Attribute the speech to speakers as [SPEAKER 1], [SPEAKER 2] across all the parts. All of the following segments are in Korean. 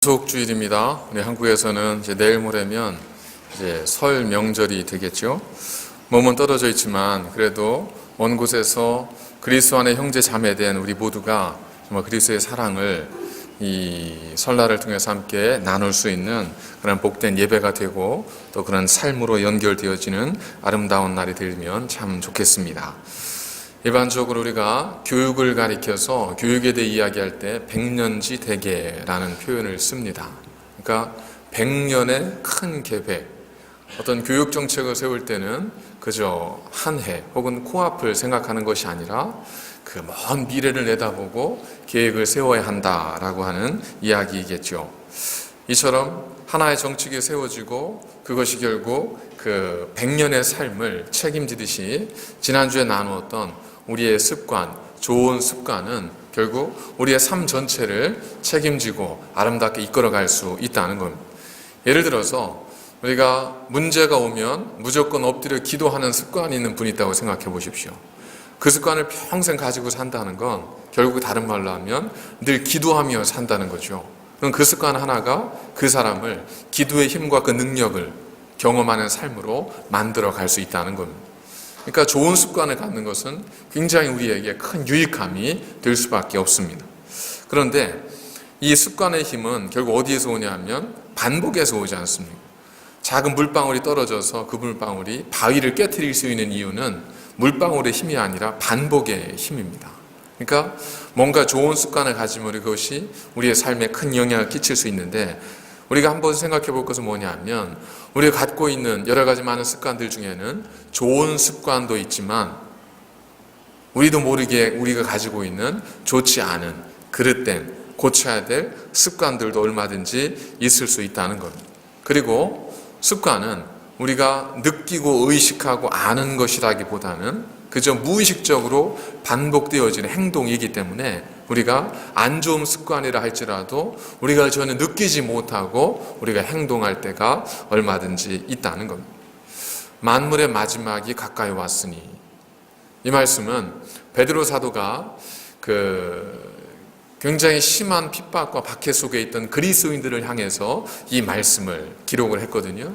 [SPEAKER 1] 주일입니다. 우리 한국에서는 이제 내일 모레면 이제 설 명절이 되겠죠. 몸은 떨어져 있지만 그래도 먼 곳에서 그리스도 안의 형제 자매된 우리 모두가 정말 그리스도의 사랑을 이 설날을 통해서 함께 나눌 수 있는 그런 복된 예배가 되고 또 그런 삶으로 연결되어지는 아름다운 날이 되면 참 좋겠습니다. 일반적으로 우리가 교육을 가리켜서 교육에 대해 이야기할 때 백년지 대계라는 표현을 씁니다. 그러니까 100년의 큰 계획, 어떤 교육 정책을 세울 때는 그저 한 해 혹은 코앞을 생각하는 것이 아니라 그 먼 미래를 내다보고 계획을 세워야 한다라고 하는 이야기이겠죠. 이처럼 하나의 정책이 세워지고 그것이 결국 그 100년의 삶을 책임지듯이 지난주에 나누었던 우리의 습관, 좋은 습관은 결국 우리의 삶 전체를 책임지고 아름답게 이끌어갈 수 있다는 겁니다. 예를 들어서 우리가 문제가 오면 무조건 엎드려 기도하는 습관이 있는 분이 있다고 생각해 보십시오. 그 습관을 평생 가지고 산다는 건 결국 다른 말로 하면 늘 기도하며 산다는 거죠. 그럼 그 습관 하나가 그 사람을 기도의 힘과 그 능력을 경험하는 삶으로 만들어 갈 수 있다는 겁니다. 그러니까 좋은 습관을 갖는 것은 굉장히 우리에게 큰 유익함이 될 수밖에 없습니다. 그런데 이 습관의 힘은 결국 어디에서 오냐 하면 반복에서 오지 않습니까? 작은 물방울이 떨어져서 그 물방울이 바위를 깨트릴 수 있는 이유는 물방울의 힘이 아니라 반복의 힘입니다. 그러니까 뭔가 좋은 습관을 가지면 그것이 우리의 삶에 큰 영향을 끼칠 수 있는데 우리가 한번 생각해 볼 것은 뭐냐 하면 우리가 갖고 있는 여러 가지 많은 습관들 중에는 좋은 습관도 있지만 우리도 모르게 우리가 가지고 있는 좋지 않은 그릇된 고쳐야 될 습관들도 얼마든지 있을 수 있다는 겁니다. 그리고 습관은 우리가 느끼고 의식하고 아는 것이라기보다는 그저 무의식적으로 반복되어지는 행동이기 때문에 우리가 안 좋은 습관이라 할지라도 우리가 전혀 느끼지 못하고 우리가 행동할 때가 얼마든지 있다는 겁니다. 만물의 마지막이 가까이 왔으니, 이 말씀은 베드로 사도가 굉장히 심한 핍박과 박해 속에 있던 그리스도인들을 향해서 이 말씀을 기록을 했거든요.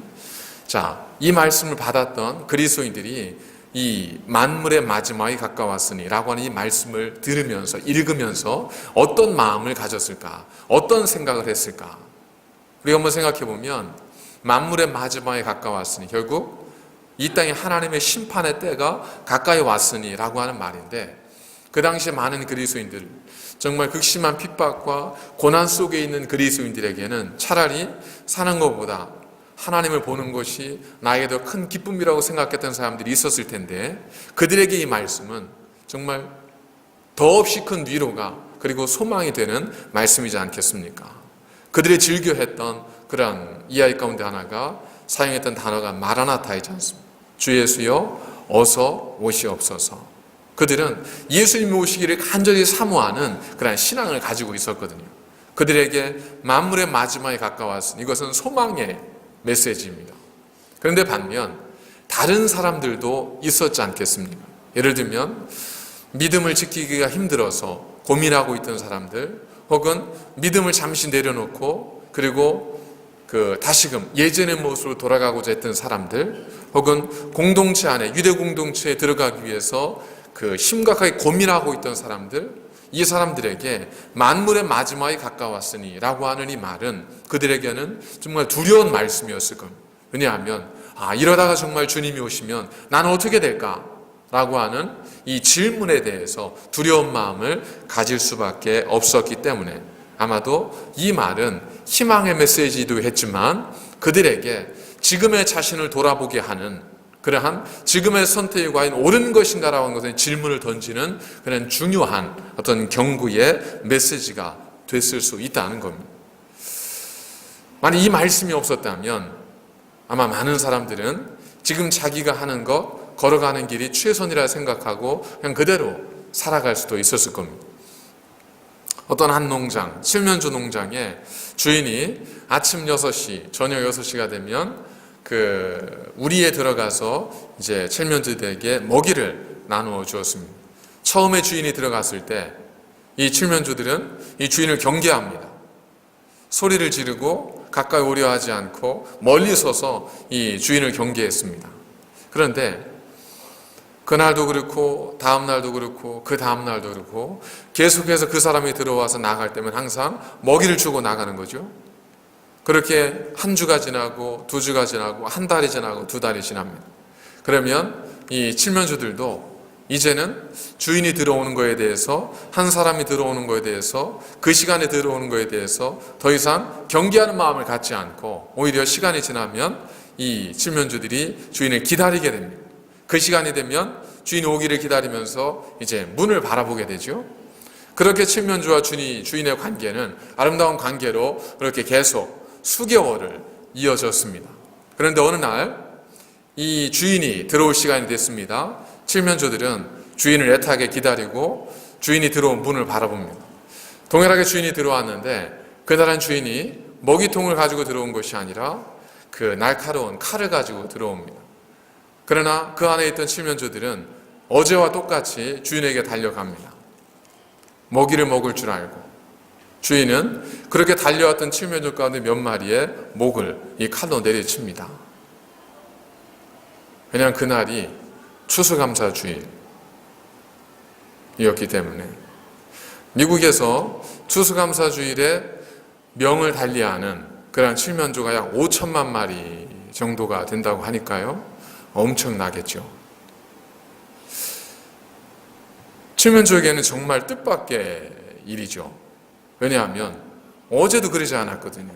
[SPEAKER 1] 자, 이 말씀을 받았던 그리스도인들이 이 만물의 마지막이 가까웠으니 라고 하는 이 말씀을 들으면서 읽으면서 어떤 마음을 가졌을까? 어떤 생각을 했을까? 우리가 한번 생각해 보면 만물의 마지막이 가까웠으니 결국 이 땅에 하나님의 심판의 때가 가까이 왔으니 라고 하는 말인데 그 당시에 많은 그리스도인들 정말 극심한 핍박과 고난 속에 있는 그리스도인들에게는 차라리 사는 것보다 하나님을 보는 것이 나에게 더 큰 기쁨이라고 생각했던 사람들이 있었을 텐데 그들에게 이 말씀은 정말 더없이 큰 위로가 그리고 소망이 되는 말씀이지 않겠습니까? 그들이 즐겨했던 그런 이야기 가운데 하나가 사용했던 단어가 마라나타이지 않습니까? 주 예수여 어서 오시옵소서. 그들은 예수님이 오시기를 간절히 사모하는 그런 신앙을 가지고 있었거든요. 그들에게 만물의 마지막이 가까웠으니 이것은 소망의 메시지입니다. 그런데 반면 다른 사람들도 있었지 않겠습니까? 예를 들면 믿음을 지키기가 힘들어서 고민하고 있던 사람들 혹은 믿음을 잠시 내려놓고 그리고 다시금 예전의 모습으로 돌아가고자 했던 사람들 혹은 공동체 안에 유대 공동체에 들어가기 위해서 심각하게 고민하고 있던 사람들 이 사람들에게 만물의 마지막이 가까웠으니 라고 하는 이 말은 그들에게는 정말 두려운 말씀이었을 겁니다. 왜냐하면 이러다가 정말 주님이 오시면 나는 어떻게 될까? 라고 하는 이 질문에 대해서 두려운 마음을 가질 수밖에 없었기 때문에 아마도 이 말은 희망의 메시지이기도 했지만 그들에게 지금의 자신을 돌아보게 하는 그러한 지금의 선택이 과연 옳은 것인가라고 하는 것에 질문을 던지는 그런 중요한 어떤 경고의 메시지가 됐을 수 있다는 겁니다. 만약 이 말씀이 없었다면 아마 많은 사람들은 지금 자기가 하는 것, 걸어가는 길이 최선이라 생각하고 그냥 그대로 살아갈 수도 있었을 겁니다. 어떤 한 농장, 칠면조 농장에 주인이 아침 6시, 저녁 6시가 되면 우리에 들어가서 이제 칠면조들에게 먹이를 나누어 주었습니다. 처음에 주인이 들어갔을 때 이 칠면조들은 이 주인을 경계합니다. 소리를 지르고 가까이 오려 하지 않고 멀리 서서 이 주인을 경계했습니다. 그런데 그날도 그렇고 다음 날도 그렇고 그 다음 날도 그렇고 계속해서 그 사람이 들어와서 나갈 때면 항상 먹이를 주고 나가는 거죠. 그렇게 한 주가 지나고 두 주가 지나고 한 달이 지나고 두 달이 지납니다. 그러면 이 칠면조들도 이제는 주인이 들어오는 거에 대해서, 한 사람이 들어오는 거에 대해서, 그 시간에 들어오는 거에 대해서 더 이상 경계하는 마음을 갖지 않고 오히려 시간이 지나면 이 칠면조들이 주인을 기다리게 됩니다. 그 시간이 되면 주인이 오기를 기다리면서 이제 문을 바라보게 되죠. 그렇게 칠면조와 주인의 관계는 아름다운 관계로 그렇게 계속 수개월을 이어졌습니다. 그런데 어느 날 이 주인이 들어올 시간이 됐습니다. 칠면조들은 주인을 애타게 기다리고 주인이 들어온 문을 바라봅니다. 동일하게 주인이 들어왔는데 그날은 주인이 먹이통을 가지고 들어온 것이 아니라 그 날카로운 칼을 가지고 들어옵니다. 그러나 그 안에 있던 칠면조들은 어제와 똑같이 주인에게 달려갑니다. 먹이를 먹을 줄 알고 주인은 그렇게 달려왔던 칠면조 가운데 몇 마리의 목을 이 칼로 내리칩니다. 왜냐하면 그날이 추수감사주일이었기 때문에. 미국에서 추수감사주일에 명을 달리하는 그런 칠면조가 약 5천만 마리 정도가 된다고 하니까요. 엄청나겠죠. 칠면조에게는 정말 뜻밖의 일이죠. 왜냐하면 어제도 그러지 않았거든요.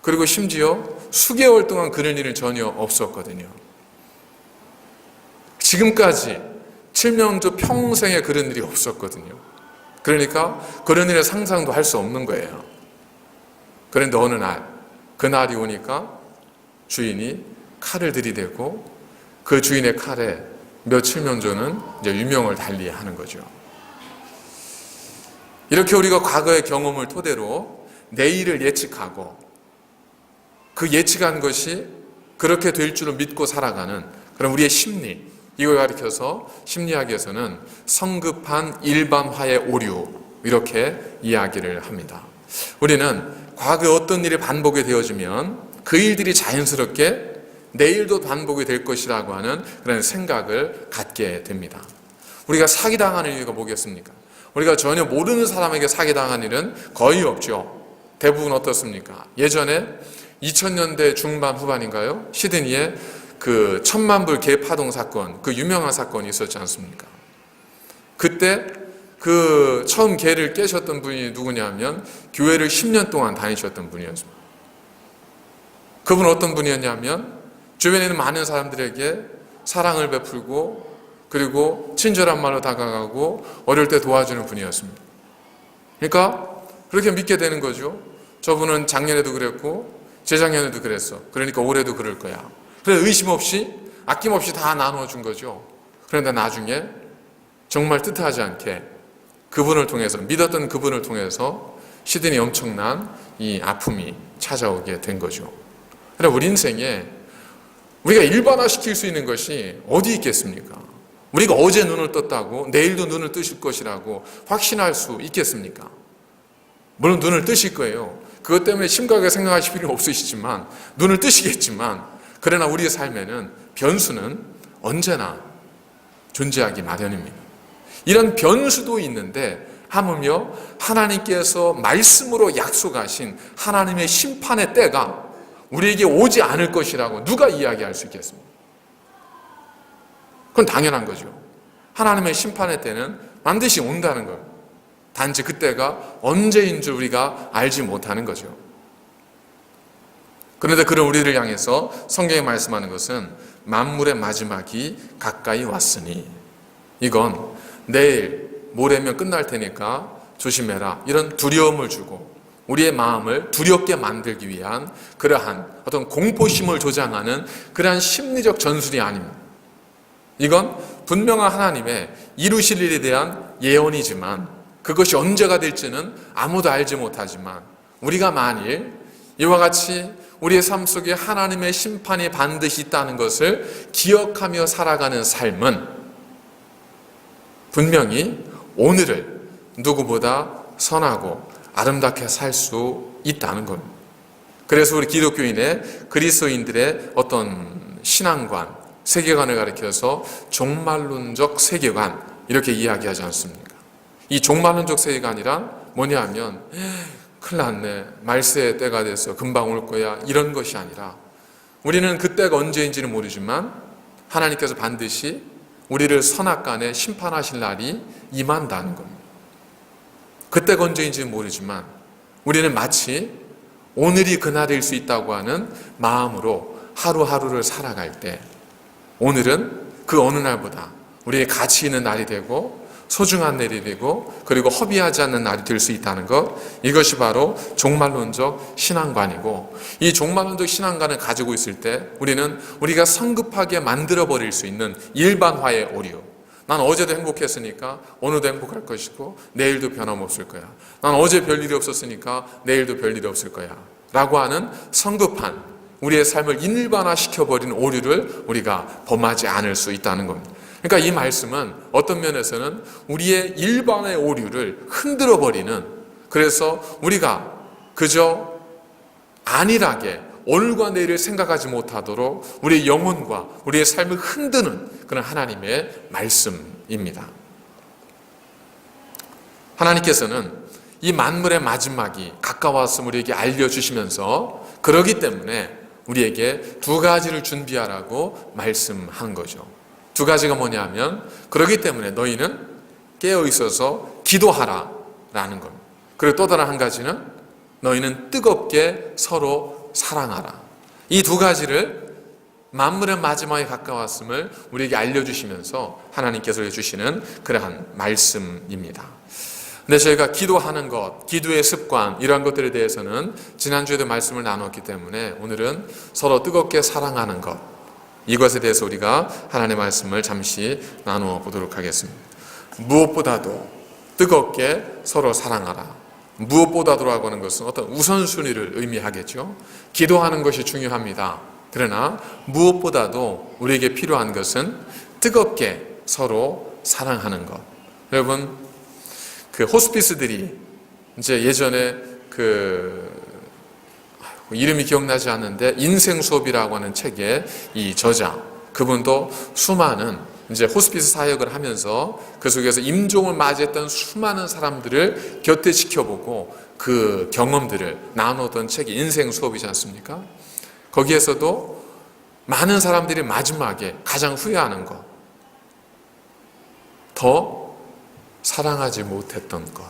[SPEAKER 1] 그리고 심지어 수개월 동안 그런 일은 전혀 없었거든요. 지금까지 칠면조 평생에 그런 일이 없었거든요. 그러니까 그런 일의 상상도 할 수 없는 거예요. 그런데 어느 날, 그날이 오니까 주인이 칼을 들이대고 그 주인의 칼에 몇 칠면조는 이제 유명을 달리하는 거죠. 이렇게 우리가 과거의 경험을 토대로 내일을 예측하고 그 예측한 것이 그렇게 될 줄을 믿고 살아가는 그런 우리의 심리, 이걸 가리켜서 심리학에서는 성급한 일반화의 오류, 이렇게 이야기를 합니다. 우리는 과거에 어떤 일이 반복이 되어지면 그 일들이 자연스럽게 내일도 반복이 될 것이라고 하는 그런 생각을 갖게 됩니다. 우리가 사기당하는 이유가 뭐겠습니까? 우리가 전혀 모르는 사람에게 사기당한 일은 거의 없죠. 대부분 어떻습니까? 예전에 2000년대 중반 후반인가요? 시드니에 그 1000만 불 개 파동 사건, 그 유명한 사건이 있었지 않습니까? 그때 그 처음 개를 깨셨던 분이 누구냐면 교회를 10년 동안 다니셨던 분이었습니다. 그분은 어떤 분이었냐면 주변에 있는 많은 사람들에게 사랑을 베풀고 그리고 친절한 말로 다가가고 어릴 때 도와주는 분이었습니다. 그러니까 그렇게 믿게 되는 거죠. 저분은 작년에도 그랬고 재작년에도 그랬어. 그러니까 올해도 그럴 거야. 그래서 의심 없이 아낌없이 다 나눠준 거죠. 그런데 나중에 정말 뜻하지 않게 그분을 통해서, 믿었던 그분을 통해서 시드니 엄청난 이 아픔이 찾아오게 된 거죠. 그러나 우리 인생에 우리가 일반화시킬 수 있는 것이 어디 있겠습니까? 우리가 어제 눈을 떴다고 내일도 눈을 뜨실 것이라고 확신할 수 있겠습니까? 물론 눈을 뜨실 거예요. 그것 때문에 심각하게 생각하실 필요는 없으시지만 눈을 뜨시겠지만, 그러나 우리의 삶에는 변수는 언제나 존재하기 마련입니다. 이런 변수도 있는데 하물며 하나님께서 말씀으로 약속하신 하나님의 심판의 때가 우리에게 오지 않을 것이라고 누가 이야기할 수 있겠습니까? 그건 당연한 거죠. 하나님의 심판의 때는 반드시 온다는 걸. 단지 그때가 언제인 줄 우리가 알지 못하는 거죠. 그런데 그런 우리를 향해서 성경이 말씀하는 것은 만물의 마지막이 가까이 왔으니, 이건 내일 모레면 끝날 테니까 조심해라, 이런 두려움을 주고 우리의 마음을 두렵게 만들기 위한 그러한 어떤 공포심을 조장하는 그러한 심리적 전술이 아닙니다. 이건 분명한 하나님의 이루실 일에 대한 예언이지만 그것이 언제가 될지는 아무도 알지 못하지만, 우리가 만일 이와 같이 우리의 삶 속에 하나님의 심판이 반드시 있다는 것을 기억하며 살아가는 삶은 분명히 오늘을 누구보다 선하고 아름답게 살 수 있다는 겁니다. 그래서 우리 기독교인의 그리스도인들의 어떤 신앙관, 세계관을 가리켜서 종말론적 세계관 이렇게 이야기하지 않습니까? 이 종말론적 세계관이란 뭐냐 하면 큰일 났네, 말세의 때가 돼서 금방 올 거야, 이런 것이 아니라 우리는 그 때가 언제인지는 모르지만 하나님께서 반드시 우리를 선악간에 심판하실 날이 임한다는 겁니다. 그때가 언제인지는 모르지만 우리는 마치 오늘이 그날일 수 있다고 하는 마음으로 하루하루를 살아갈 때 오늘은 그 어느 날보다 우리의 가치 있는 날이 되고 소중한 날이 되고 그리고 허비하지 않는 날이 될 수 있다는 것, 이것이 바로 종말론적 신앙관이고, 이 종말론적 신앙관을 가지고 있을 때 우리는 우리가 성급하게 만들어버릴 수 있는 일반화의 오류, 난 어제도 행복했으니까 오늘도 행복할 것이고 내일도 변함없을 거야, 난 어제 별일이 없었으니까 내일도 별일이 없을 거야 라고 하는 성급한 우리의 삶을 일반화시켜버리는 오류를 우리가 범하지 않을 수 있다는 겁니다. 그러니까 이 말씀은 어떤 면에서는 우리의 일반의 오류를 흔들어버리는, 그래서 우리가 그저 안일하게 오늘과 내일을 생각하지 못하도록 우리의 영혼과 우리의 삶을 흔드는 그런 하나님의 말씀입니다. 하나님께서는 이 만물의 마지막이 가까웠음을 우리에게 알려주시면서 그러기 때문에 우리에게 두 가지를 준비하라고 말씀한 거죠. 두 가지가 뭐냐면, 그러기 때문에 너희는 깨어 있어서 기도하라 라는 겁니다. 그리고 또 다른 한 가지는 너희는 뜨겁게 서로 사랑하라. 이 두 가지를 만물의 마지막에 가까웠음을 우리에게 알려주시면서 하나님께서 해주시는 그러한 말씀입니다. 근데 저희가 기도하는 것, 기도의 습관, 이러한 것들에 대해서는 지난주에도 말씀을 나눴기 때문에 오늘은 서로 뜨겁게 사랑하는 것, 이것에 대해서 우리가 하나님의 말씀을 잠시 나누어 보도록 하겠습니다. 무엇보다도 뜨겁게 서로 사랑하라. 무엇보다도라고 하는 것은 어떤 우선순위를 의미하겠죠. 기도하는 것이 중요합니다. 그러나 무엇보다도 우리에게 필요한 것은 뜨겁게 서로 사랑하는 것. 여러분, 그 호스피스들이 이제 예전에 이름이 기억나지 않는데 인생 수업이라고 하는 책의 이 저자, 그분도 수많은 이제 호스피스 사역을 하면서 그 속에서 임종을 맞이했던 수많은 사람들을 곁에 지켜보고 그 경험들을 나누었던 책이 인생 수업이지 않습니까? 거기에서도 많은 사람들이 마지막에 가장 후회하는 것, 더 사랑하지 못했던 것,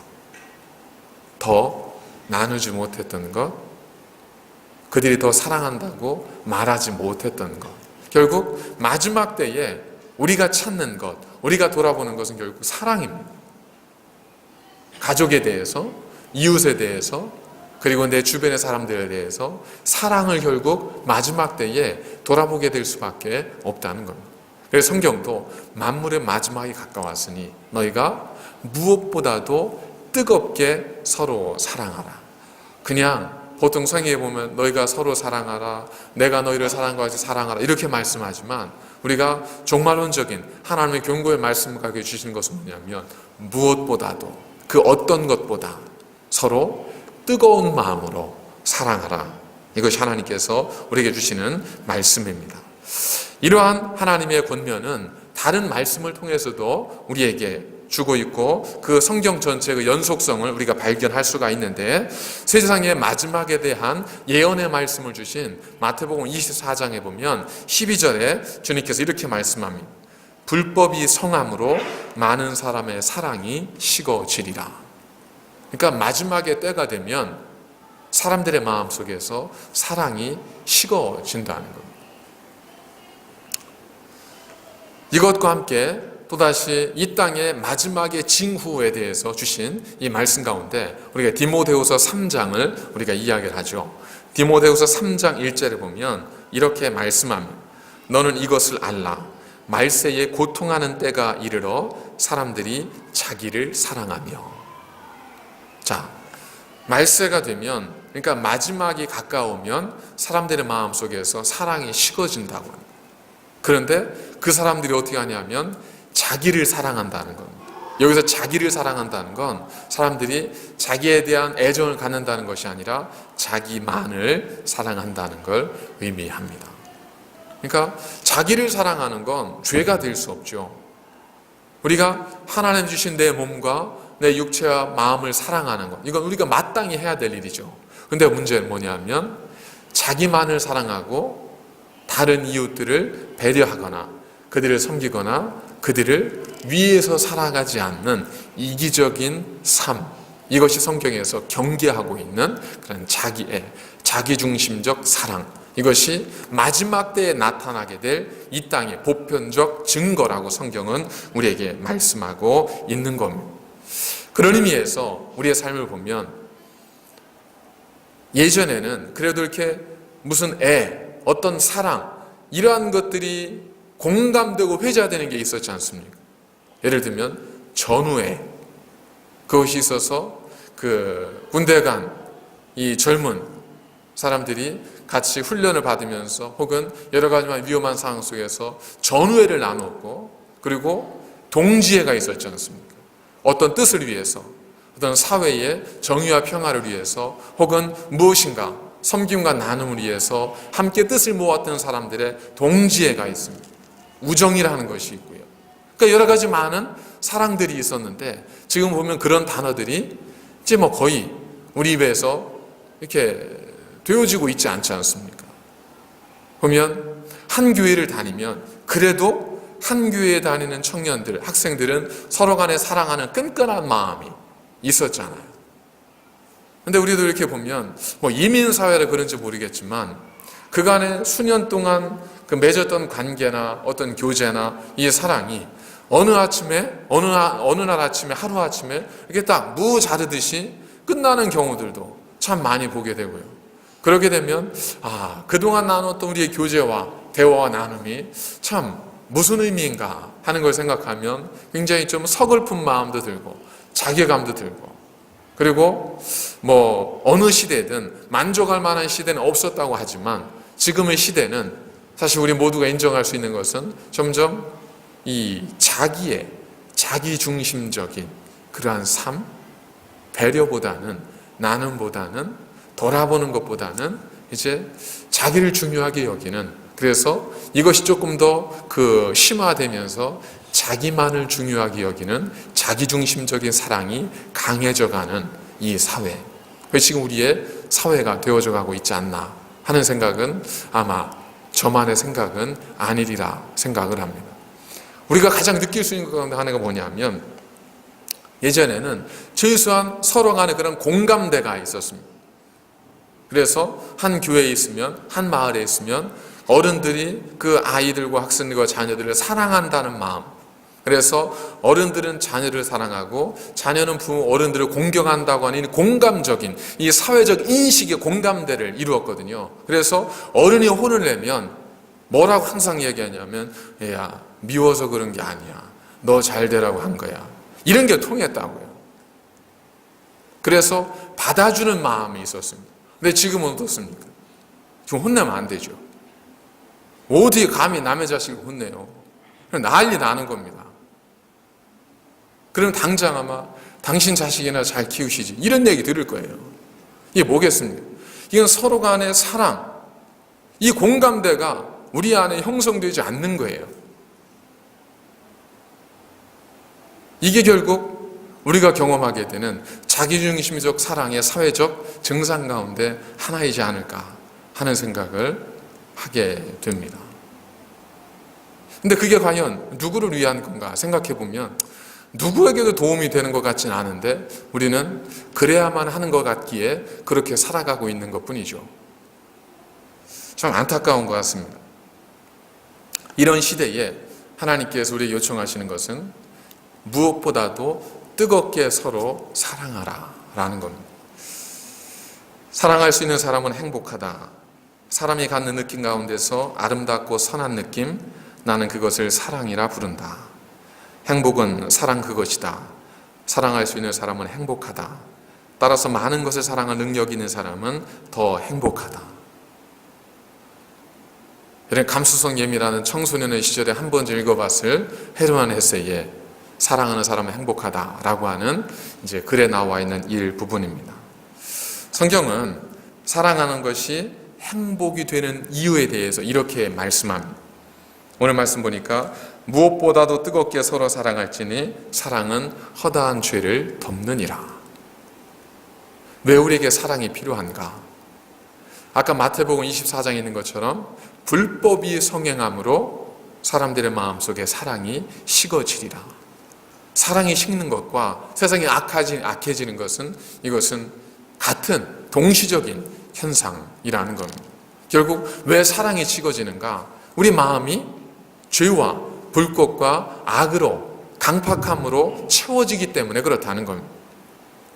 [SPEAKER 1] 더 나누지 못했던 것, 그들이 더 사랑한다고 말하지 못했던 것, 결국 마지막 때에 우리가 찾는 것, 우리가 돌아보는 것은 결국 사랑입니다. 가족에 대해서, 이웃에 대해서, 그리고 내 주변의 사람들에 대해서 사랑을 결국 마지막 때에 돌아보게 될 수밖에 없다는 겁니다. 그래서 성경도 만물의 마지막이 가까웠으니 너희가 무엇보다도 뜨겁게 서로 사랑하라. 그냥 보통 성경에 보면 너희가 서로 사랑하라, 내가 너희를 사랑과 같이 사랑하라 이렇게 말씀하지만, 우리가 종말론적인 하나님의 경고의 말씀을 가게 주시는 것은 뭐냐면, 무엇보다도 그 어떤 것보다 서로 뜨거운 마음으로 사랑하라. 이것이 하나님께서 우리에게 주시는 말씀입니다. 이러한 하나님의 권면은 다른 말씀을 통해서도 우리에게 주고 있고 그 성경 전체의 연속성을 우리가 발견할 수가 있는데, 세상의 마지막에 대한 예언의 말씀을 주신 마태복음 24장에 보면 12절에 주님께서 이렇게 말씀합니다. 불법이 성함으로 많은 사람의 사랑이 식어지리라. 그러니까 마지막에 때가 되면 사람들의 마음속에서 사랑이 식어진다는 겁니다. 이것과 함께 또다시 이 땅의 마지막의 징후에 대해서 주신 이 말씀 가운데 우리가 디모데후서 3장을 우리가 이야기를 하죠. 디모데후서 3장 1절에 보면 이렇게 말씀합니다. 너는 이것을 알라. 말세에 고통하는 때가 이르러 사람들이 자기를 사랑하며. 자, 말세가 되면, 그러니까 마지막이 가까우면 사람들의 마음속에서 사랑이 식어진다고 합니다. 그런데 그 사람들이 어떻게 하냐면 자기를 사랑한다는 겁니다. 여기서 자기를 사랑한다는 건 사람들이 자기에 대한 애정을 갖는다는 것이 아니라 자기만을 사랑한다는 걸 의미합니다. 그러니까 자기를 사랑하는 건 죄가 될 수 없죠. 우리가 하나님 주신 내 몸과 내 육체와 마음을 사랑하는 것, 이건 우리가 마땅히 해야 될 일이죠. 근데 문제는 뭐냐면 자기만을 사랑하고 다른 이웃들을 배려하거나 그들을 섬기거나 그들을 위해서 살아가지 않는 이기적인 삶, 이것이 성경에서 경계하고 있는 그런 자기중심적 사랑, 이것이 마지막 때에 나타나게 될 이 땅의 보편적 증거라고 성경은 우리에게 말씀하고 있는 겁니다. 그런 의미에서 우리의 삶을 보면 예전에는 그래도 이렇게 무슨 어떤 사랑, 이러한 것들이 공감되고 회자되는 게 있었지 않습니까? 예를 들면 전우애, 그것이 있어서 그 군대 간 이 젊은 사람들이 같이 훈련을 받으면서 혹은 여러 가지만 위험한 상황 속에서 전우애를 나눴고, 그리고 동지애가 있었지 않습니까? 어떤 뜻을 위해서, 어떤 사회의 정의와 평화를 위해서, 혹은 무엇인가 섬김과 나눔을 위해서 함께 뜻을 모았던 사람들의 동지애가 있습니다. 우정이라는 것이 있고요. 그러니까 여러 가지 많은 사랑들이 있었는데 지금 보면 그런 단어들이 이제 뭐 거의 우리 입에서 이렇게 되어지고 있지 않지 않습니까? 보면 한 교회를 다니면 그래도 한 교회에 다니는 청년들, 학생들은 서로 간에 사랑하는 끈끈한 마음이 있었잖아요. 근데 우리도 이렇게 보면 뭐 이민사회라 그런지 모르겠지만 그간에 수년 동안 그 맺었던 관계나 어떤 교제나 이 사랑이 어느 날 아침에 하루아침에 이렇게 딱 무 자르듯이 끝나는 경우들도 참 많이 보게 되고요. 그렇게 되면 그동안 나눴던 우리의 교제와 대화와 나눔이 참 무슨 의미인가 하는 걸 생각하면 굉장히 좀 서글픈 마음도 들고 자괴감도 들고, 그리고 뭐 어느 시대든 만족할 만한 시대는 없었다고 하지만 지금의 시대는 사실 우리 모두가 인정할 수 있는 것은 점점 이 자기중심적인 그러한 삶, 배려보다는, 나눔보다는, 돌아보는 것보다는 이제 자기를 중요하게 여기는, 그래서 이것이 조금 더 심화되면서 자기만을 중요하게 여기는 자기중심적인 사랑이 강해져가는 이 사회, 그게 지금 우리의 사회가 되어져 가고 있지 않나 하는 생각은 아마 저만의 생각은 아니리라 생각을 합니다. 우리가 가장 느낄 수 있는 것 가운데 하나가 뭐냐면 예전에는 최소한 서로 간에 그런 공감대가 있었습니다. 그래서 한 교회에 있으면, 한 마을에 있으면 어른들이 그 아이들과 학생들과 자녀들을 사랑한다는 마음, 그래서 어른들은 자녀를 사랑하고 자녀는 어른들을 공경한다고 하는 공감적인 이 사회적 인식의 공감대를 이루었거든요. 그래서 어른이 혼을 내면 뭐라고 항상 얘기하냐면 얘야 미워서 그런 게 아니야, 너 잘 되라고 한 거야, 이런 게 통했다고요. 그래서 받아주는 마음이 있었습니다. 근데 지금은 어떻습니까? 지금 혼내면 안 되죠. 어디 감히 남의 자식을 혼내요. 난리 나는 겁니다. 그럼 당장 아마 당신 자식이나 잘 키우시지, 이런 얘기 들을 거예요. 이게 뭐겠습니까? 이건 서로 간의 사랑, 이 공감대가 우리 안에 형성되지 않는 거예요. 이게 결국 우리가 경험하게 되는 자기중심적 사랑의 사회적 증상 가운데 하나이지 않을까 하는 생각을 하게 됩니다. 근데 그게 과연 누구를 위한 건가 생각해 보면 누구에게도 도움이 되는 것 같지는 않은데 우리는 그래야만 하는 것 같기에 그렇게 살아가고 있는 것 뿐이죠. 참 안타까운 것 같습니다. 이런 시대에 하나님께서 우리에게 요청하시는 것은 무엇보다도 뜨겁게 서로 사랑하라 라는 겁니다. 사랑할 수 있는 사람은 행복하다. 사람이 갖는 느낌 가운데서 아름답고 선한 느낌, 나는 그것을 사랑이라 부른다. 행복은 사랑 그것이다. 사랑할 수 있는 사람은 행복하다. 따라서 많은 것을 사랑할 능력이 있는 사람은 더 행복하다. 이런 감수성 예민한 청소년의 시절에 한 번 읽어봤을 헤르만 헤세의 사랑하는 사람은 행복하다라고 하는 이제 글에 나와 있는 일부분입니다. 성경은 사랑하는 것이 행복이 되는 이유에 대해서 이렇게 말씀합니다. 오늘 말씀 보니까 무엇보다도 뜨겁게 서로 사랑할지니 사랑은 허다한 죄를 덮느니라. 왜 우리에게 사랑이 필요한가? 아까 마태복음 24장에 있는 것처럼 불법이 성행함으로 사람들의 마음속에 사랑이 식어지리라. 사랑이 식는 것과 세상이 악해지는 것은 이것은 같은 동시적인 현상이라는 겁니다. 결국 왜 사랑이 식어지는가? 우리 마음이 죄와 불꽃과 악으로 강팍함으로 채워지기 때문에 그렇다는 겁니다.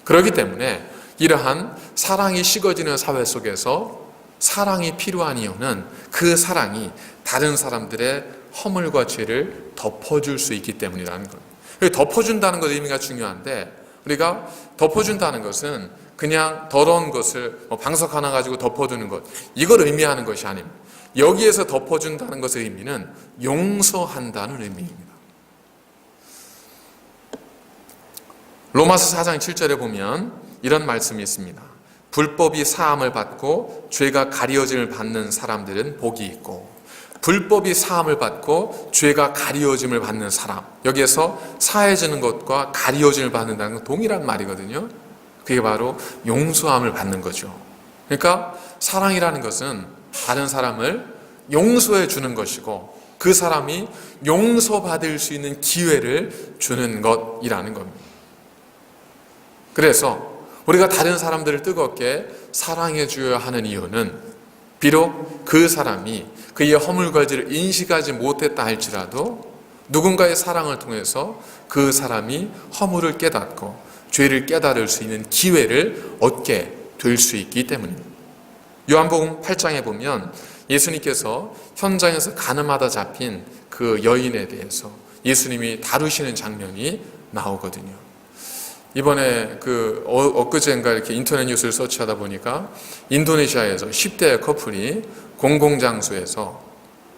[SPEAKER 1] 그렇기 때문에 이러한 사랑이 식어지는 사회 속에서 사랑이 필요한 이유는 그 사랑이 다른 사람들의 허물과 죄를 덮어줄 수 있기 때문이라는 거예요. 덮어준다는 것 의미가 중요한데, 우리가 덮어준다는 것은 그냥 더러운 것을 방석 하나 가지고 덮어두는 것, 이걸 의미하는 것이 아닙니다. 여기에서 덮어준다는 것의 의미는 용서한다는 의미입니다. 로마서 4장 7절에 보면 이런 말씀이 있습니다. 불법이 사함을 받고 죄가 가리워짐을 받는 사람들은 복이 있고, 불법이 사함을 받고 죄가 가리워짐을 받는 사람, 여기에서 사해지는 것과 가리워짐을 받는다는 건 동일한 말이거든요. 그게 바로 용서함을 받는 거죠. 그러니까 사랑이라는 것은 다른 사람을 용서해 주는 것이고, 그 사람이 용서받을 수 있는 기회를 주는 것이라는 겁니다. 그래서 우리가 다른 사람들을 뜨겁게 사랑해 줘야 하는 이유는, 비록 그 사람이 그의 허물과 죄를 인식하지 못했다 할지라도 누군가의 사랑을 통해서 그 사람이 허물을 깨닫고 죄를 깨달을 수 있는 기회를 얻게 될 수 있기 때문입니다. 요한복음 8장에 보면 예수님께서 현장에서 가늠하다 잡힌 그 여인에 대해서 예수님이 다루시는 장면이 나오거든요. 이번에 엊그제인가 이렇게 인터넷 뉴스를 서치하다 보니까 인도네시아에서 10대 커플이 공공장소에서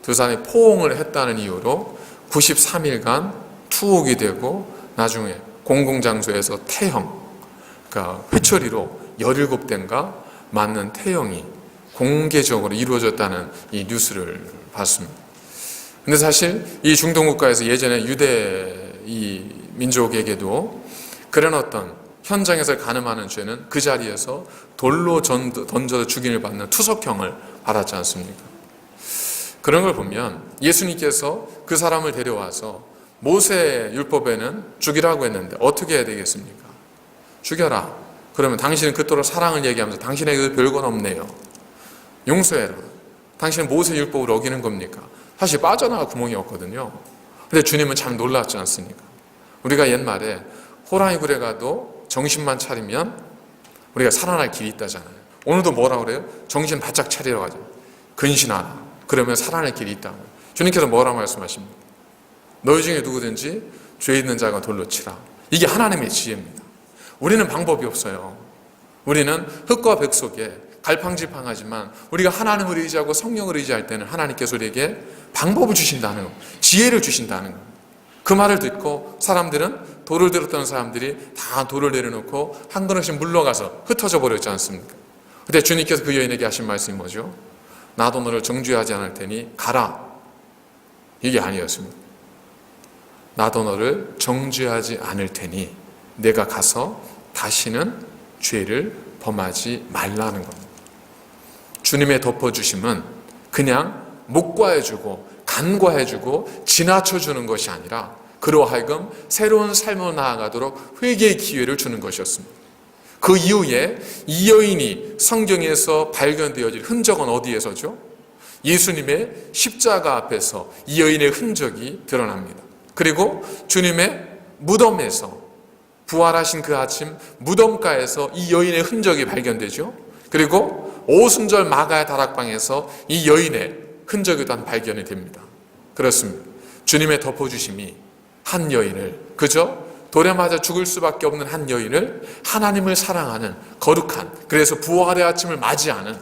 [SPEAKER 1] 두 사람이 포옹을 했다는 이유로 93일간 투옥이 되고 나중에 공공장소에서 태형, 그러니까 회초리로 17대인가 맞는 태형이 공개적으로 이루어졌다는 이 뉴스를 봤습니다. 근데 사실 이 중동 국가에서 예전에 유대 이 민족에게도 그런 어떤 현장에서 가늠하는 죄는 그 자리에서 돌로 던져 죽임을 받는 투석형을 받았지 않습니까? 그런 걸 보면 예수님께서 그 사람을 데려와서 모세 율법에는 죽이라고 했는데 어떻게 해야 되겠습니까? 죽여라. 그러면 당신은 그토록 사랑을 얘기하면서 당신에게도 별건 없네요. 용서해라. 당신은 모세 율법을 어기는 겁니까? 사실 빠져나갈 구멍이 없거든요. 근데 주님은 참 놀랐지 않습니까? 우리가 옛말에 호랑이 굴에 가도 정신만 차리면 우리가 살아날 길이 있다잖아요. 오늘도 뭐라고 그래요? 정신 바짝 차리라고 하죠. 근신하라. 그러면 살아날 길이 있다. 주님께서 뭐라고 말씀하십니까? 너희 중에 누구든지 죄 있는 자가 돌로 치라. 이게 하나님의 지혜입니다. 우리는 방법이 없어요. 우리는 흙과 백 속에 갈팡질팡하지만 우리가 하나님을 의지하고 성령을 의지할 때는 하나님께서 우리에게 방법을 주신다는 것, 지혜를 주신다는 것. 그 말을 듣고 사람들은 돌을 들었던 사람들이 다 돌을 내려놓고 한 걸음씩 물러가서 흩어져 버렸지 않습니까? 그때 주님께서 그 여인에게 하신 말씀이 뭐죠? 나도 너를 정죄하지 않을 테니 가라. 이게 아니었습니다. 나도 너를 정죄하지 않을 테니 내가 가서 다시는 죄를 범하지 말라는 겁니다. 주님의 덮어주심은 그냥 목과해주고 간과해주고 지나쳐주는 것이 아니라 그로 하여금 새로운 삶으로 나아가도록 회개의 기회를 주는 것이었습니다. 그 이후에 이 여인이 성경에서 발견되어질 흔적은 어디에서죠? 예수님의 십자가 앞에서 이 여인의 흔적이 드러납니다. 그리고 주님의 무덤에서 부활하신 그 아침 무덤가에서 이 여인의 흔적이 발견되죠. 그리고 오순절 마가의 다락방에서 이 여인의 흔적이 또한 발견이 됩니다. 그렇습니다. 주님의 덮어주심이 한 여인을, 그저 돌에 맞아 죽을 수밖에 없는 한 여인을 하나님을 사랑하는 거룩한, 그래서 부활의 아침을 맞이하는,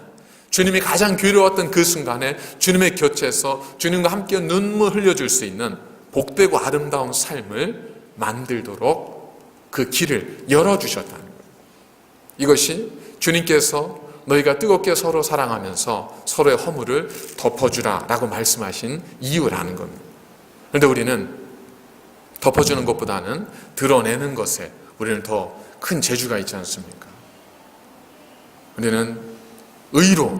[SPEAKER 1] 주님이 가장 괴로웠던 그 순간에 주님의 곁에서 주님과 함께 눈물 흘려줄 수 있는 복되고 아름다운 삶을 만들도록 그 길을 열어주셨다는 거예요. 이것이 주님께서 너희가 뜨겁게 서로 사랑하면서 서로의 허물을 덮어주라 라고 말씀하신 이유라는 겁니다. 그런데 우리는 덮어주는 것보다는 드러내는 것에 우리는 더 큰 재주가 있지 않습니까? 우리는 의로,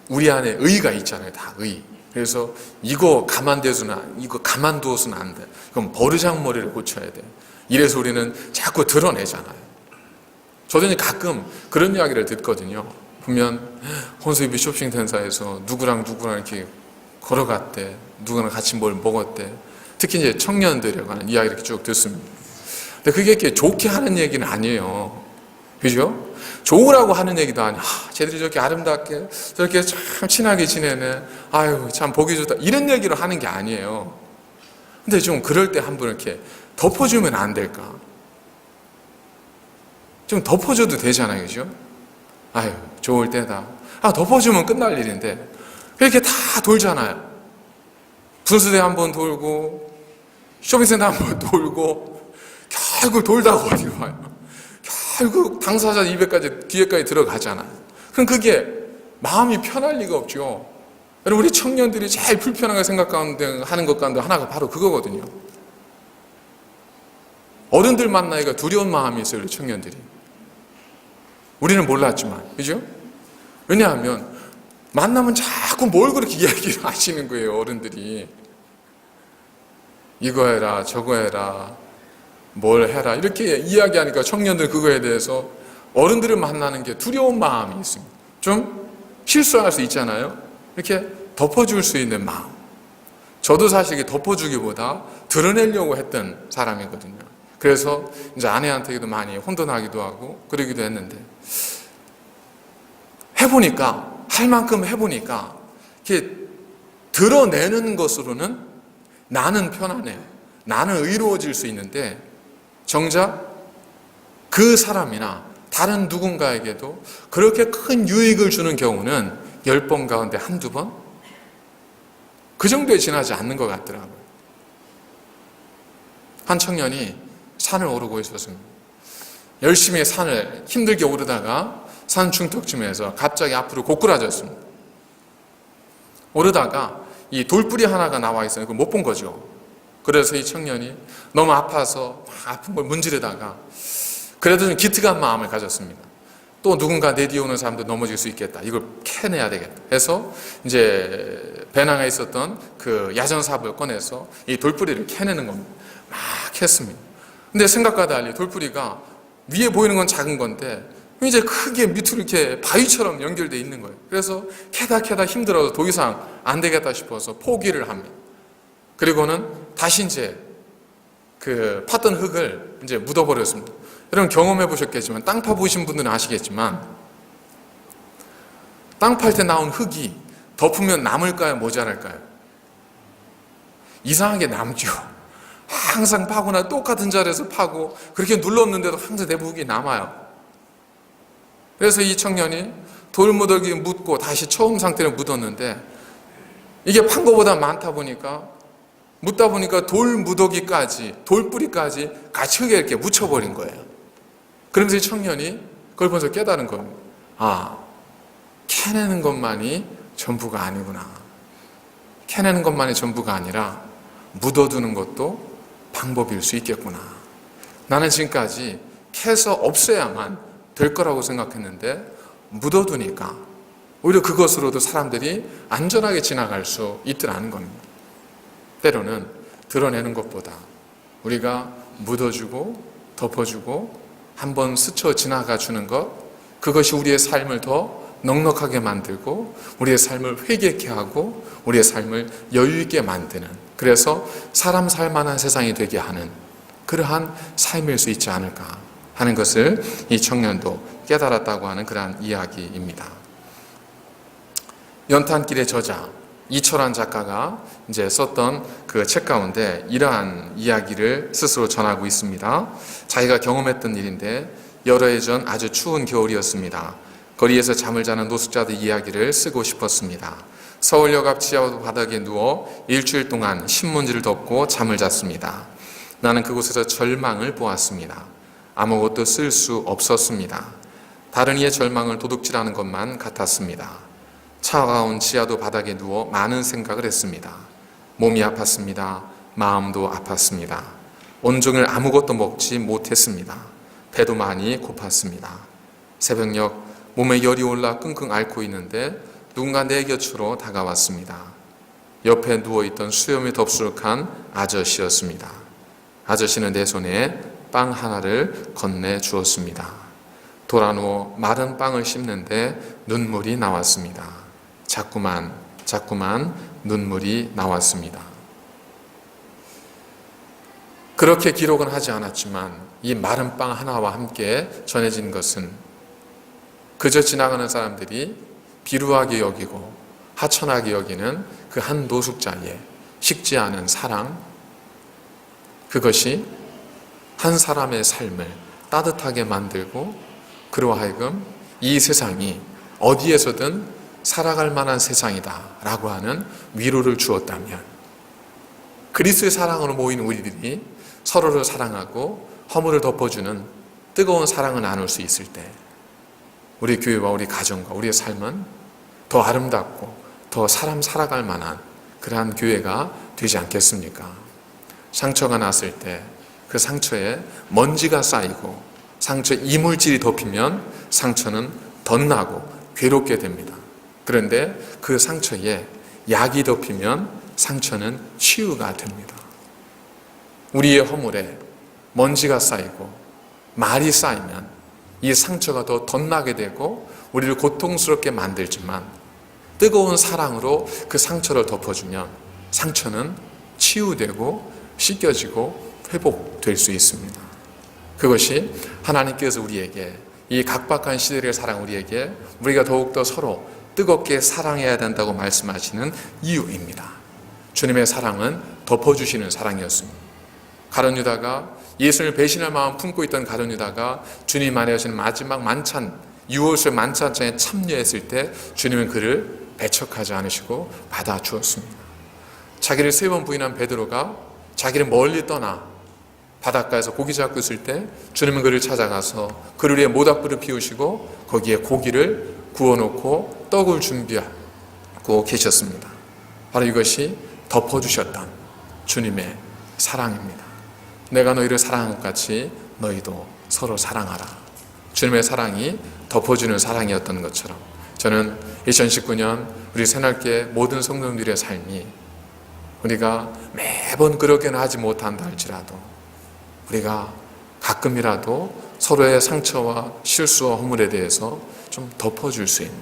[SPEAKER 1] 우리 안에 의가 있잖아요. 다 의. 그래서 이거 가만두어서는 안 돼. 그럼 버르장머리를 고쳐야 돼. 이래서 우리는 자꾸 드러내잖아요. 저도 가끔 그런 이야기를 듣거든요. 보면 혼수이비 쇼핑센터에서 누구랑 이렇게 걸어갔대. 누구랑 같이 뭘 먹었대. 특히 이제 청년들에 관한 이야기를 이렇게 쭉 듣습니다. 근데 그게 이렇게 좋게 하는 얘기는 아니에요. 그죠? 좋으라고 하는 얘기도 아니야. 쟤들이 저렇게 아름답게 저렇게 참 친하게 지내네. 아유 참 보기 좋다. 이런 얘기를 하는 게 아니에요. 근데 좀 그럴 때 한번 이렇게 덮어주면 안 될까? 좀 덮어줘도 되잖아요. 그죠? 아유 좋을 때다. 덮어주면 끝날 일인데 이렇게 다 돌잖아요. 분수대 한번 돌고 쇼핑센터 한번 돌고 결국 돌다가 어디로 와요? 결국 당사자 귀에까지 들어가잖아요. 그럼 그게 마음이 편할 리가 없죠. 여러분 우리 청년들이 제일 불편하게 생각하는 것 가운데 하나가 바로 그거거든요. 어른들 만나기가 두려운 마음이 있어요. 우리 청년들이. 우리는 몰랐지만 그죠? 왜냐하면 만나면 자꾸 뭘 그렇게 이야기를 하시는 거예요. 어른들이 이거 해라 저거 해라 뭘 해라 이렇게 이야기하니까 청년들 그거에 대해서 어른들을 만나는 게 두려운 마음이 있습니다. 좀 실수할 수 있잖아요. 이렇게 덮어줄 수 있는 마음. 저도 사실 덮어주기보다 드러내려고 했던 사람이거든요. 그래서 이제 아내한테도 많이 혼돈하기도 하고 그러기도 했는데 해보니까 할 만큼 해보니까 이렇게 드러내는 것으로는 나는 편안해요. 나는 의로워질 수 있는데 정작 그 사람이나 다른 누군가에게도 그렇게 큰 유익을 주는 경우는 10번 가운데 한두 번? 그 정도에 지나지 않는 것 같더라고요. 한 청년이 산을 오르고 있었습니다. 열심히 산을 힘들게 오르다가 산 중턱쯤에서 갑자기 앞으로 고꾸라졌습니다. 오르다가 이 돌뿌리 하나가 나와 있어요. 그걸 못 본 거죠. 그래서 이 청년이 너무 아파서 아픈 걸 문지르다가 그래도 좀 기특한 마음을 가졌습니다. 또 누군가 내 뒤에 오는 사람도 넘어질 수 있겠다. 이걸 캐내야 되겠다. 해서 이제 배낭에 있었던 그 야전삽을 꺼내서 이 돌뿌리를 캐내는 겁니다. 막 했습니다. 근데 생각과 달리 돌뿌리가 위에 보이는 건 작은 건데 이제 크게 밑으로 이렇게 바위처럼 연결되어 있는 거예요. 그래서 캐다 힘들어서 더 이상 안 되겠다 싶어서 포기를 합니다. 그리고는 다시 이제 그 팠던 흙을 이제 묻어버렸습니다. 여러분 경험해 보셨겠지만 땅 파보신 분들은 아시겠지만 땅 팔 때 나온 흙이 덮으면 남을까요? 모자랄까요? 이상하게 남죠. 항상 파거나 똑같은 자리에서 파고 그렇게 눌렀는데도 항상 내 흙이 남아요. 그래서 이 청년이 돌무더기 묻고 다시 처음 상태로 묻었는데 이게 판 거보다 많다 보니까 묻다 보니까 돌무더기까지 돌뿌리까지 같이 흙에 이렇게 묻혀버린 거예요. 그러면서 이 청년이 그걸 보면서 깨달은 겁니다. 캐내는 것만이 전부가 아니구나. 캐내는 것만이 전부가 아니라 묻어두는 것도 방법일 수 있겠구나. 나는 지금까지 캐서 없애야만 될 거라고 생각했는데 묻어두니까 오히려 그것으로도 사람들이 안전하게 지나갈 수 있더라는 겁니다. 때로는 드러내는 것보다 우리가 묻어주고 덮어주고 한번 스쳐 지나가 주는 것, 그것이 우리의 삶을 더 넉넉하게 만들고 우리의 삶을 회개케 하고 우리의 삶을 여유 있게 만드는, 그래서 사람 살만한 세상이 되게 하는 그러한 삶일 수 있지 않을까 하는 것을 이 청년도 깨달았다고 하는 그러한 이야기입니다. 연탄길의 저자 이철환 작가가 이제 썼던 그 책 가운데 이러한 이야기를 스스로 전하고 있습니다. 자기가 경험했던 일인데 여러 해 전 아주 추운 겨울이었습니다. 거리에서 잠을 자는 노숙자들 이야기를 쓰고 싶었습니다. 서울역 앞 지하 바닥에 누워 일주일 동안 신문지를 덮고 잠을 잤습니다. 나는 그곳에서 절망을 보았습니다. 아무것도 쓸 수 없었습니다. 다른 이의 절망을 도둑질하는 것만 같았습니다. 차가운 지하도 바닥에 누워 많은 생각을 했습니다. 몸이 아팠습니다. 마음도 아팠습니다. 온종일 아무것도 먹지 못했습니다. 배도 많이 고팠습니다. 새벽녘 몸에 열이 올라 끙끙 앓고 있는데 누군가 내 곁으로 다가왔습니다. 옆에 누워있던 수염이 덥수룩한 아저씨였습니다. 아저씨는 내 손에 빵 하나를 건네주었습니다. 돌아누워 마른 빵을 씹는데 눈물이 나왔습니다. 자꾸만 눈물이 나왔습니다. 그렇게 기록은 하지 않았지만 이 마른 빵 하나와 함께 전해진 것은 그저 지나가는 사람들이 비루하게 여기고 하찮하게 여기는 그 한 노숙자의 식지 않은 사랑, 그것이 한 사람의 삶을 따뜻하게 만들고 그로 하여금 이 세상이 어디에서든 살아갈 만한 세상이다 라고 하는 위로를 주었다면, 그리스도의 사랑으로 모인 우리들이 서로를 사랑하고 허물을 덮어주는 뜨거운 사랑을 나눌 수 있을 때 우리 교회와 우리 가정과 우리의 삶은 더 아름답고 더 사람 살아갈 만한 그러한 교회가 되지 않겠습니까? 상처가 났을 때 그 상처에 먼지가 쌓이고 상처에 이물질이 덮이면 상처는 덧나고 괴롭게 됩니다. 그런데 그 상처에 약이 덮이면 상처는 치유가 됩니다. 우리의 허물에 먼지가 쌓이고 말이 쌓이면 이 상처가 더 덧나게 되고 우리를 고통스럽게 만들지만, 뜨거운 사랑으로 그 상처를 덮어주면 상처는 치유되고 씻겨지고 회복될 수 있습니다. 그것이 하나님께서 우리에게 이 각박한 시대의 사랑, 우리가 더욱더 서로 뜨겁게 사랑해야 된다고 말씀하시는 이유입니다. 주님의 사랑은 덮어주시는 사랑이었습니다. 가룟 유다가 예수를 배신할 마음 품고 있던 가룟 유다가 주님 안에 오시는 마지막 만찬, 유월절 만찬장에 참여했을 때 주님은 그를 배척하지 않으시고 받아주었습니다. 자기를 3번 부인한 베드로가 자기를 멀리 떠나 바닷가에서 고기 잡고 있을 때 주님은 그를 찾아가서 그를 위해 모닥불을 피우시고 거기에 고기를 구워놓고 떡을 준비하고 계셨습니다. 바로 이것이 덮어주셨던 주님의 사랑입니다. 내가 너희를 사랑한 것 같이 너희도 서로 사랑하라. 주님의 사랑이 덮어주는 사랑이었던 것처럼, 저는 2019년 우리 새날교회 모든 성도들의 삶이 우리가 매번 그렇게는 하지 못한다 할지라도 우리가 가끔이라도 서로의 상처와 실수와 허물에 대해서 좀 덮어줄 수 있는,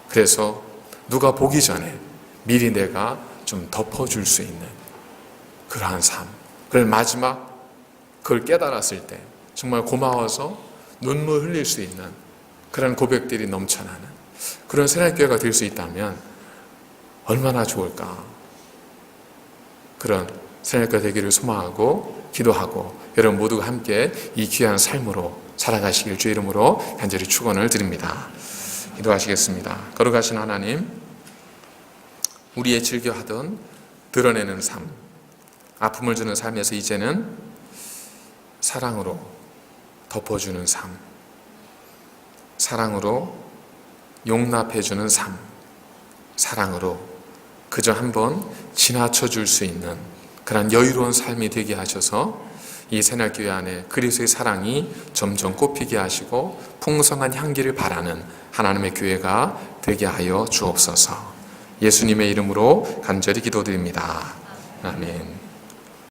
[SPEAKER 1] 그래서 누가 보기 전에 미리 내가 좀 덮어줄 수 있는 그러한 삶, 그걸 마지막 그걸 깨달았을 때 정말 고마워서 눈물 흘릴 수 있는 그런 고백들이 넘쳐나는 그런 새날교회가 될 수 있다면 얼마나 좋을까. 그런 새날교회 되기를 소망하고 기도하고 여러분 모두가 함께 이 귀한 삶으로 살아가시길 주의 이름으로 간절히 축원을 드립니다. 기도하시겠습니다. 거룩하신 하나님, 우리의 즐겨하던 드러내는 삶, 아픔을 주는 삶에서 이제는 사랑으로 덮어주는 삶, 사랑으로 용납해주는 삶, 사랑으로 그저 한번 지나쳐 줄 수 있는 그런 여유로운 삶이 되게 하셔서 이 새날교회 안에 그리스도의 사랑이 점점 꽃피게 하시고 풍성한 향기를 바라는 하나님의 교회가 되게 하여 주옵소서. 예수님의 이름으로 간절히 기도드립니다. 아멘.